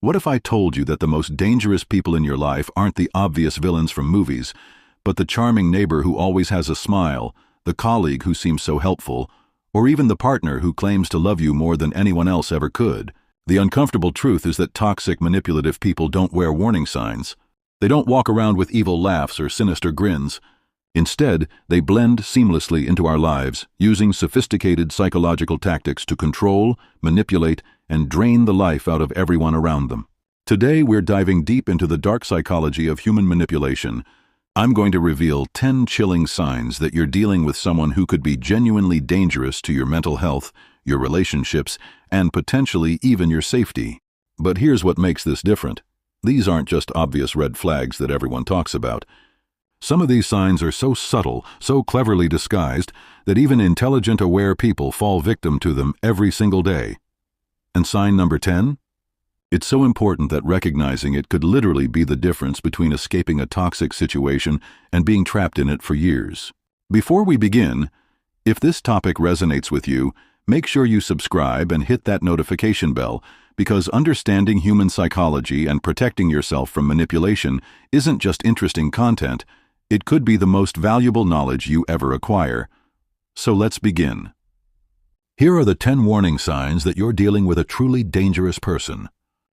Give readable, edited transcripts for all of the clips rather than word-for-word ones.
What if I told you that the most dangerous people in your life aren't the obvious villains from movies, but the charming neighbor who always has a smile, the colleague who seems so helpful, or even the partner who claims to love you more than anyone else ever could? The uncomfortable truth is that toxic, manipulative people don't wear warning signs. They don't walk around with evil laughs or sinister grins. Instead, they blend seamlessly into our lives, using sophisticated psychological tactics to control, manipulate, and drain the life out of everyone around them. Today, we're diving deep into the dark psychology of human manipulation. I'm going to reveal 10 chilling signs that you're dealing with someone who could be genuinely dangerous to your mental health, your relationships, and potentially even your safety. But here's what makes this different. These aren't just obvious red flags that everyone talks about. Some of these signs are so subtle, so cleverly disguised, that even intelligent, aware people fall victim to them every single day. And sign number 10? It's so important that recognizing it could literally be the difference between escaping a toxic situation and being trapped in it for years. Before we begin, if this topic resonates with you, make sure you subscribe and hit that notification bell, because understanding human psychology and protecting yourself from manipulation isn't just interesting content, it could be the most valuable knowledge you ever acquire. So let's begin. Here are the 10 warning signs that you're dealing with a truly dangerous person.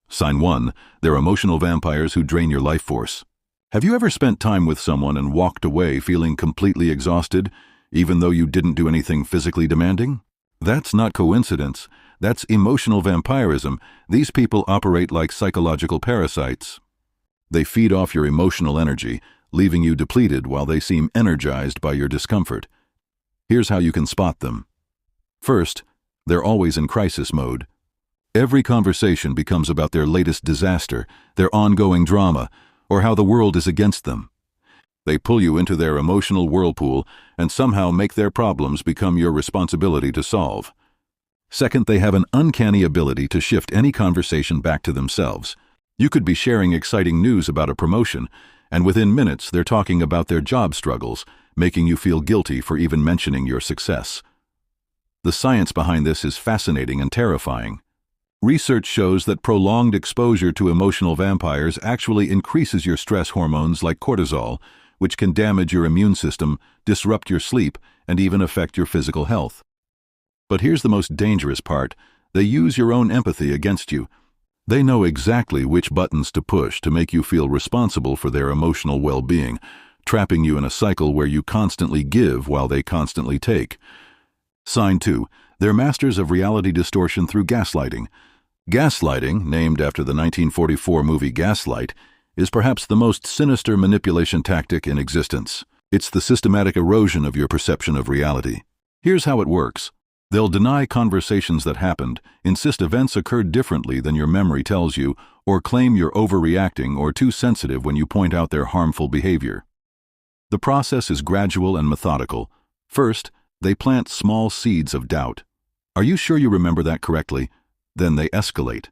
Sign 1. They're emotional vampires who drain your life force. Have you ever spent time with someone and walked away feeling completely exhausted, even though you didn't do anything physically demanding? That's not coincidence. That's emotional vampirism. These people operate like psychological parasites. They feed off your emotional energy, leaving you depleted while they seem energized by your discomfort. Here's how you can spot them. First, they're always in crisis mode. Every conversation becomes about their latest disaster, their ongoing drama, or how the world is against them. They pull you into their emotional whirlpool and somehow make their problems become your responsibility to solve. Second, they have an uncanny ability to shift any conversation back to themselves. You could be sharing exciting news about a promotion, and within minutes they're talking about their job struggles, making you feel guilty for even mentioning your success. The science behind this is fascinating and terrifying. Research shows that prolonged exposure to emotional vampires actually increases your stress hormones like cortisol, which can damage your immune system, disrupt your sleep, and even affect your physical health. But here's the most dangerous part. They use your own empathy against you. They know exactly which buttons to push to make you feel responsible for their emotional well-being, trapping you in a cycle where you constantly give while they constantly take. Sign 2. They're masters of reality distortion through gaslighting. Gaslighting, named after the 1944 movie Gaslight, is perhaps the most sinister manipulation tactic in existence. It's the systematic erosion of your perception of reality. Here's how it works. They'll deny conversations that happened, insist events occurred differently than your memory tells you, or claim you're overreacting or too sensitive when you point out their harmful behavior. The process is gradual and methodical. First, they plant small seeds of doubt. Are you sure you remember that correctly? Then they escalate.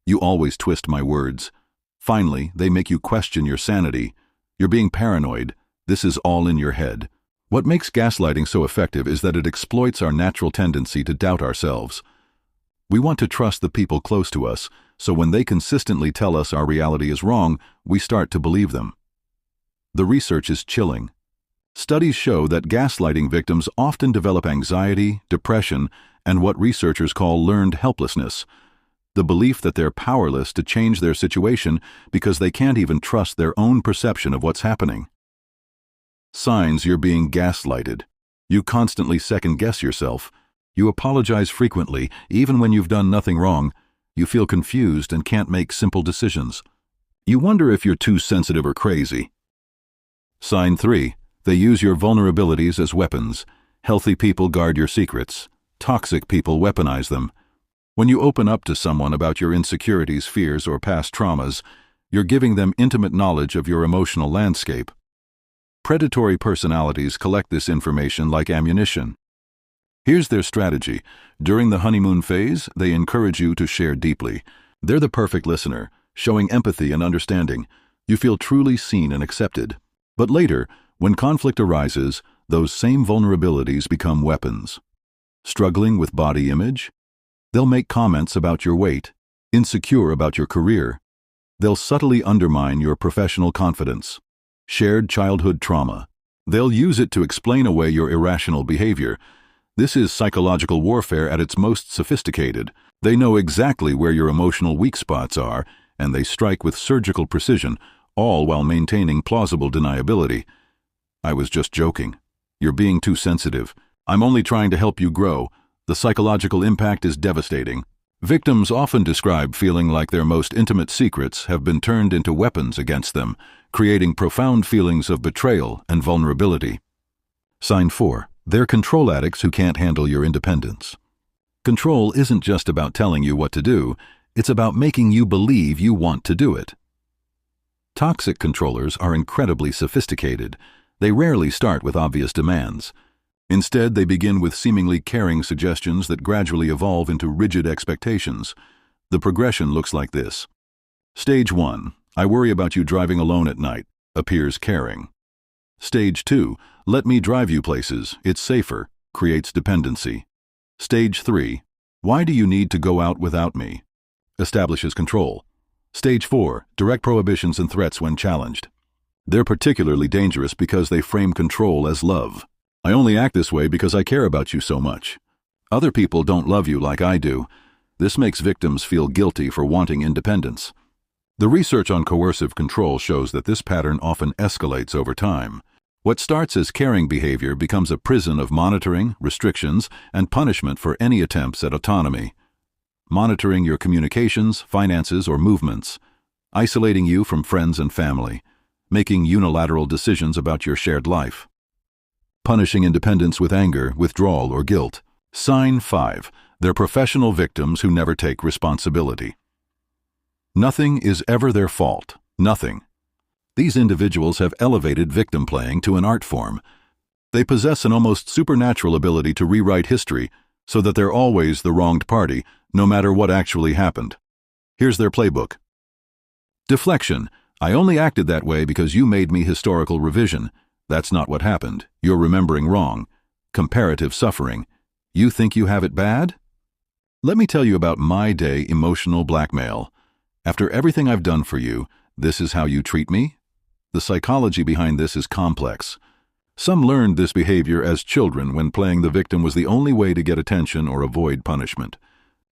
You always twist my words. Finally, they make you question your sanity. You're being paranoid. This is all in your head. What makes gaslighting so effective is that it exploits our natural tendency to doubt ourselves. We want to trust the people close to us, so when they consistently tell us our reality is wrong, we start to believe them. The research is chilling. Studies show that gaslighting victims often develop anxiety, depression, and what researchers call learned helplessness, the belief that they're powerless to change their situation because they can't even trust their own perception of what's happening. Signs you're being gaslighted. You constantly second-guess yourself. You apologize frequently, even when you've done nothing wrong. You feel confused and can't make simple decisions. You wonder if you're too sensitive or crazy. Sign 3. They use your vulnerabilities as weapons. Healthy people guard your secrets. Toxic people weaponize them. When you open up to someone about your insecurities, fears, or past traumas, you're giving them intimate knowledge of your emotional landscape. Predatory personalities collect this information like ammunition. Here's their strategy. During the honeymoon phase, they encourage you to share deeply. They're the perfect listener, showing empathy and understanding. You feel truly seen and accepted. But later, when conflict arises, those same vulnerabilities become weapons. Struggling with body image? They'll make comments about your weight, insecure about your career. They'll subtly undermine your professional confidence. Shared childhood trauma. They'll use it to explain away your irrational behavior. This is psychological warfare at its most sophisticated. They know exactly where your emotional weak spots are, and they strike with surgical precision, all while maintaining plausible deniability. I was just joking. You're being too sensitive. I'm only trying to help you grow. The psychological impact is devastating. Victims often describe feeling like their most intimate secrets have been turned into weapons against them, creating profound feelings of betrayal and vulnerability. Sign 4. They're control addicts who can't handle your independence. Control isn't just about telling you what to do, it's about making you believe you want to do it. Toxic controllers are incredibly sophisticated. They rarely start with obvious demands. Instead, they begin with seemingly caring suggestions that gradually evolve into rigid expectations. The progression looks like this. Stage 1. I worry about you driving alone at night. Appears caring. Stage 2. Let me drive you places. It's safer. Creates dependency. Stage 3. Why do you need to go out without me? Establishes control. Stage 4. Direct prohibitions and threats when challenged. They're particularly dangerous because they frame control as love. I only act this way because I care about you so much. Other people don't love you like I do. This makes victims feel guilty for wanting independence. The research on coercive control shows that this pattern often escalates over time. What starts as caring behavior becomes a prison of monitoring, restrictions, and punishment for any attempts at autonomy. Monitoring your communications, finances, or movements. Isolating you from friends and family. Making unilateral decisions about your shared life. Punishing independence with anger, withdrawal, or guilt. Sign 5. They're professional victims who never take responsibility. Nothing is ever their fault. Nothing. These individuals have elevated victim playing to an art form. They possess an almost supernatural ability to rewrite history so that they're always the wronged party, no matter what actually happened. Here's their playbook. Deflection. I only acted that way because you made me historical revision. That's not what happened. You're remembering wrong. Comparative suffering. You think you have it bad? Let me tell you about my-day emotional blackmail. After everything I've done for you, this is how you treat me? The psychology behind this is complex. Some learned this behavior as children when playing the victim was the only way to get attention or avoid punishment.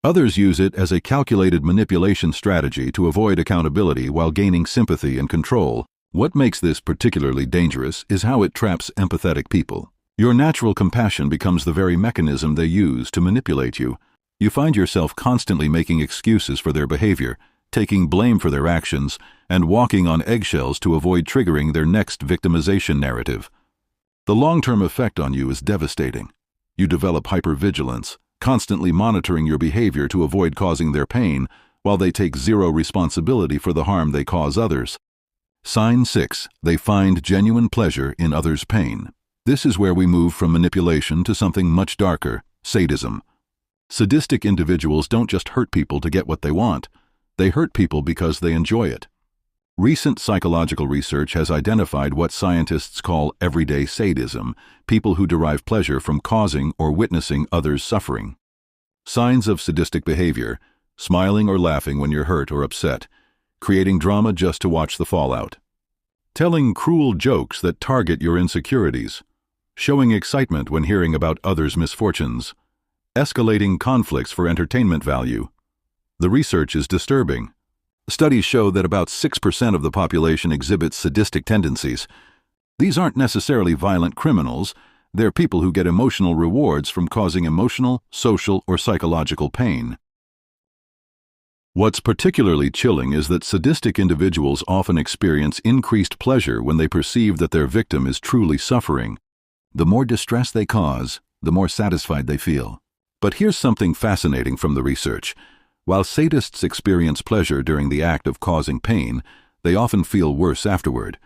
Others use it as a calculated manipulation strategy to avoid accountability while gaining sympathy and control. What makes this particularly dangerous is how it traps empathetic people. Your natural compassion becomes the very mechanism they use to manipulate you. You find yourself constantly making excuses for their behavior, taking blame for their actions, and walking on eggshells to avoid triggering their next victimization narrative. The long-term effect on you is devastating. You develop hypervigilance, constantly monitoring your behavior to avoid causing their pain, while they take zero responsibility for the harm they cause others. Sign 6. They find genuine pleasure in others' pain. This is where we move from manipulation to something much darker, sadism. Sadistic individuals don't just hurt people to get what they want. They hurt people because they enjoy it. Recent psychological research has identified what scientists call everyday sadism, people who derive pleasure from causing or witnessing others' suffering. Signs of sadistic behavior: smiling or laughing when you're hurt or upset, creating drama just to watch the fallout, telling cruel jokes that target your insecurities, showing excitement when hearing about others' misfortunes, escalating conflicts for entertainment value. The research is disturbing. Studies show that about 6% of the population exhibits sadistic tendencies. These aren't necessarily violent criminals. They're people who get emotional rewards from causing emotional, social, or psychological pain. What's particularly chilling is that sadistic individuals often experience increased pleasure when they perceive that their victim is truly suffering. The more distress they cause, the more satisfied they feel. But here's something fascinating from the research. While sadists experience pleasure during the act of causing pain, they often feel worse afterward.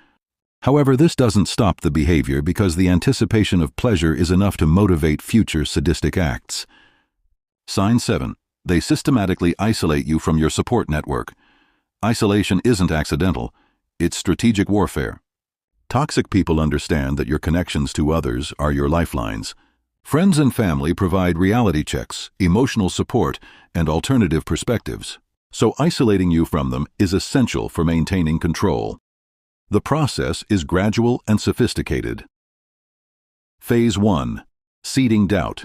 However, this doesn't stop the behavior because the anticipation of pleasure is enough to motivate future sadistic acts. Sign 7. They systematically isolate you from your support network. Isolation isn't accidental. It's strategic warfare. Toxic people understand that your connections to others are your lifelines. Friends and family provide reality checks, emotional support, and alternative perspectives. so isolating you from them is essential for maintaining control. The process is gradual and sophisticated. Phase 1. Seeding doubt.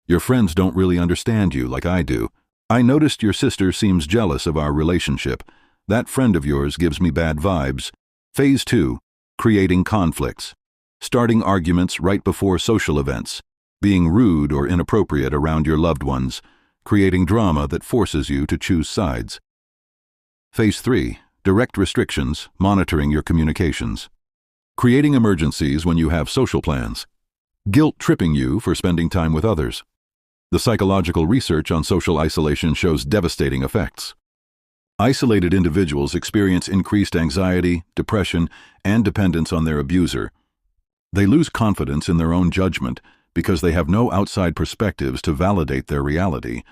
Your friends don't really understand you like I do. I noticed your sister seems jealous of our relationship. That friend of yours gives me bad vibes. Phase 2. Creating conflicts. Starting arguments right before social events. Being rude or inappropriate around your loved ones. Creating drama that forces you to choose sides. Phase 3. Direct restrictions, monitoring your communications. Creating emergencies when you have social plans. Guilt-tripping you for spending time with others. The psychological research on social isolation shows devastating effects. Isolated individuals experience increased anxiety, depression, and dependence on their abuser. They lose confidence in their own judgment because they have no outside perspectives to validate their reality.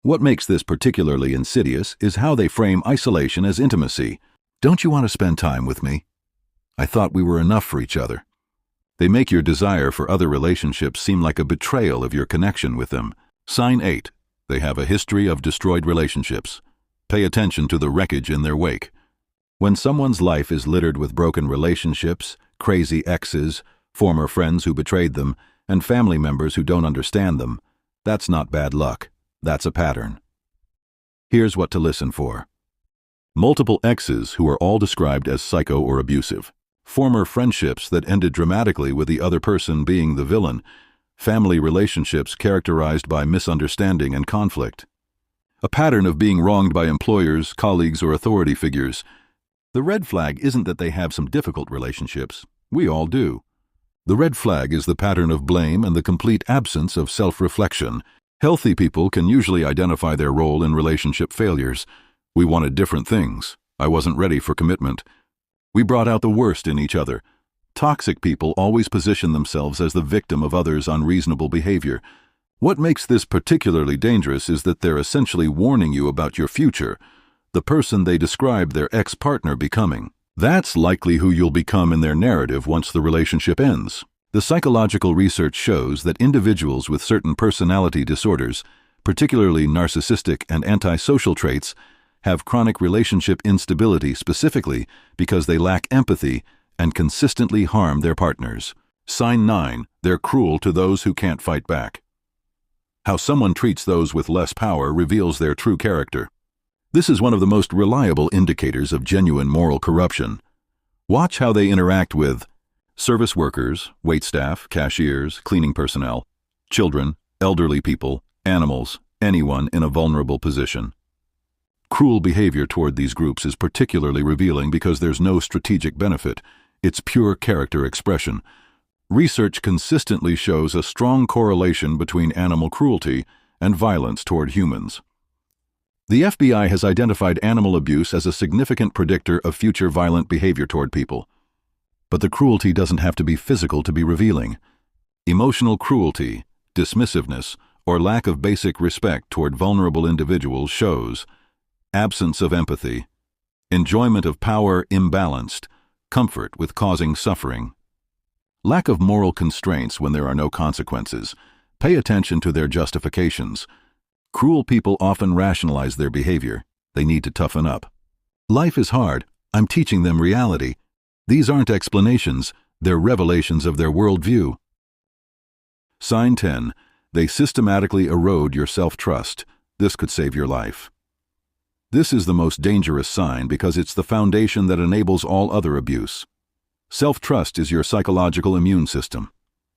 What makes this particularly insidious is how they frame isolation as intimacy. Don't you want to spend time with me? I thought we were enough for each other. They make your desire for other relationships seem like a betrayal of your connection with them. Sign 8. They have a history of destroyed relationships. Pay attention to the wreckage in their wake. When someone's life is littered with broken relationships, crazy exes, former friends who betrayed them, and family members who don't understand them, that's not bad luck. That's a pattern. Here's what to listen for. Multiple exes who are all described as psycho or abusive. Former friendships that ended dramatically with the other person being the villain. Family relationships characterized by misunderstanding and conflict. A pattern of being wronged by employers, colleagues, or authority figures. The red flag isn't that they have some difficult relationships. We all do. The red flag is the pattern of blame and the complete absence of self-reflection. Healthy people can usually identify their role in relationship failures. We wanted different things. I wasn't ready for commitment. We brought out the worst in each other. Toxic people always position themselves as the victim of others' unreasonable behavior. What makes this particularly dangerous is that they're essentially warning you about your future, the person they describe their ex-partner becoming. That's likely who you'll become in their narrative once the relationship ends. The psychological research shows that individuals with certain personality disorders, particularly narcissistic and antisocial traits, have chronic relationship instability specifically because they lack empathy and consistently harm their partners. Sign 9. They're cruel to those who can't fight back. How someone treats those with less power reveals their true character. This is one of the most reliable indicators of genuine moral corruption. Watch how they interact with service workers, waitstaff, cashiers, cleaning personnel, children, elderly people, animals, anyone in a vulnerable position. Cruel behavior toward these groups is particularly revealing because there's no strategic benefit. It's pure character expression. Research consistently shows a strong correlation between animal cruelty and violence toward humans. The FBI has identified animal abuse as a significant predictor of future violent behavior toward people. But the cruelty doesn't have to be physical to be revealing. Emotional cruelty, dismissiveness, or lack of basic respect toward vulnerable individuals shows absence of empathy, enjoyment of power imbalanced, comfort with causing suffering, lack of moral constraints when there are no consequences. Pay attention to their justifications. Cruel people often rationalize their behavior. They need to toughen up. Life is hard. I'm teaching them reality. These aren't explanations. They're revelations of their worldview. Sign 10. They systematically erode your self-trust. This could save your life. This is the most dangerous sign because it's the foundation that enables all other abuse. Self-trust is your psychological immune system.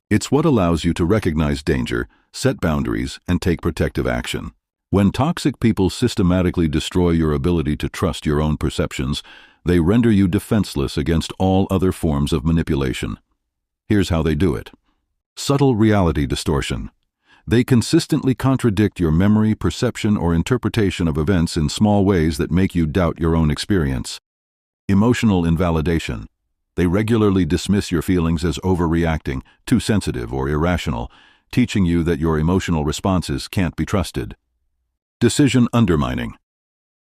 It's what allows you to recognize danger, set boundaries, and take protective action. When toxic people systematically destroy your ability to trust your own perceptions, they render you defenseless against all other forms of manipulation. Here's how they do it. Subtle reality distortion. They consistently contradict your memory, perception, or interpretation of events in small ways that make you doubt your own experience. Emotional invalidation. They regularly dismiss your feelings as overreacting, too sensitive, or irrational, teaching you that your emotional responses can't be trusted. Decision undermining.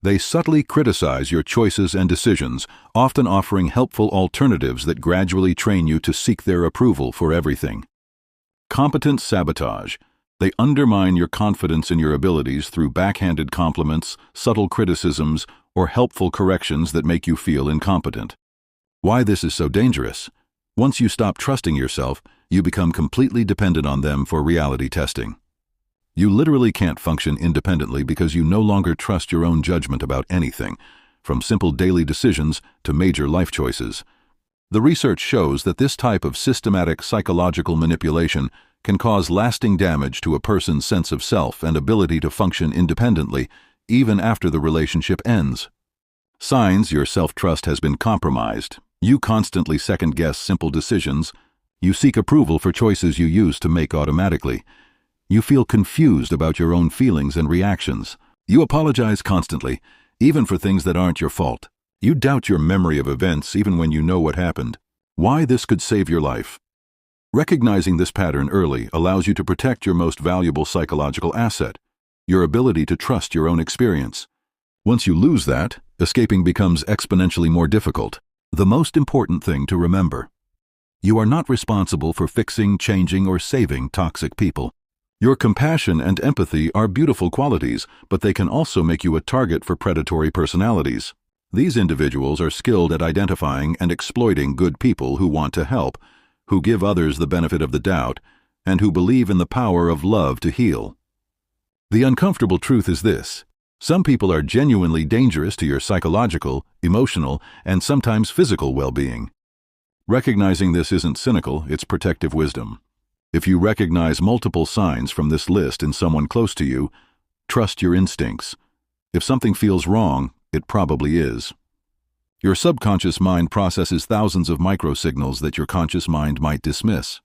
They subtly criticize your choices and decisions, often offering helpful alternatives that gradually train you to seek their approval for everything. Competence sabotage. They undermine your confidence in your abilities through backhanded compliments, subtle criticisms, or helpful corrections that make you feel incompetent. Why this is so dangerous? Once you stop trusting yourself, you become completely dependent on them for reality testing. You literally can't function independently because you no longer trust your own judgment about anything, from simple daily decisions to major life choices. The research shows that this type of systematic psychological manipulation can cause lasting damage to a person's sense of self and ability to function independently, even after the relationship ends. Signs your self-trust has been compromised. You constantly second-guess simple decisions. You seek approval for choices you used to make automatically. You feel confused about your own feelings and reactions. You apologize constantly, even for things that aren't your fault. You doubt your memory of events even when you know what happened. Why this could save your life? Recognizing this pattern early allows you to protect your most valuable psychological asset, your ability to trust your own experience. Once you lose that, escaping becomes exponentially more difficult. The most important thing to remember: you are not responsible for fixing, changing, or saving toxic people. Your compassion and empathy are beautiful qualities, but they can also make you a target for predatory personalities. These individuals are skilled at identifying and exploiting good people who want to help, who give others the benefit of the doubt, and who believe in the power of love to heal. The uncomfortable truth is this: some people are genuinely dangerous to your psychological, emotional, and sometimes physical well-being. Recognizing this isn't cynical, it's protective wisdom. If you recognize multiple signs from this list in someone close to you, trust your instincts. If something feels wrong, it probably is. Your subconscious mind processes thousands of microsignals that your conscious mind might dismiss.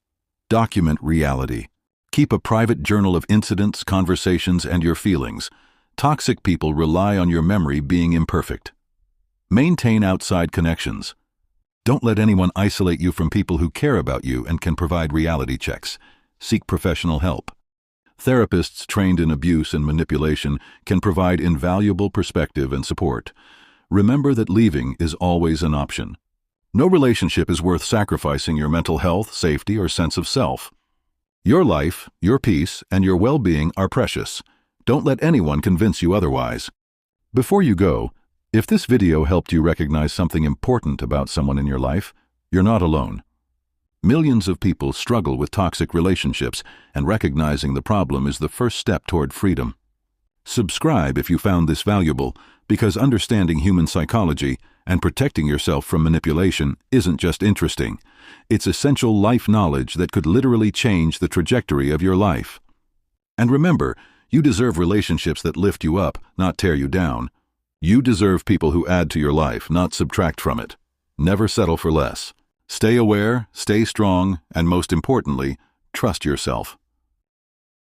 Document reality. Keep a private journal of incidents, conversations, and your feelings. Toxic people rely on your memory being imperfect. Maintain outside connections. Don't let anyone isolate you from people who care about you and can provide reality checks. Seek professional help. Therapists trained in abuse and manipulation can provide invaluable perspective and support. Remember that leaving is always an option. No relationship is worth sacrificing your mental health, safety, or sense of self. Your life, your peace, and your well-being are precious. Don't let anyone convince you otherwise. Before you go, if this video helped you recognize something important about someone in your life, you're not alone. Millions of people struggle with toxic relationships, and recognizing the problem is the first step toward freedom. Subscribe if you found this valuable, because understanding human psychology and protecting yourself from manipulation isn't just interesting. It's essential life knowledge that could literally change the trajectory of your life. And remember, you deserve relationships that lift you up, not tear you down. You deserve people who add to your life, not subtract from it. Never settle for less. Stay aware, stay strong, and most importantly, trust yourself.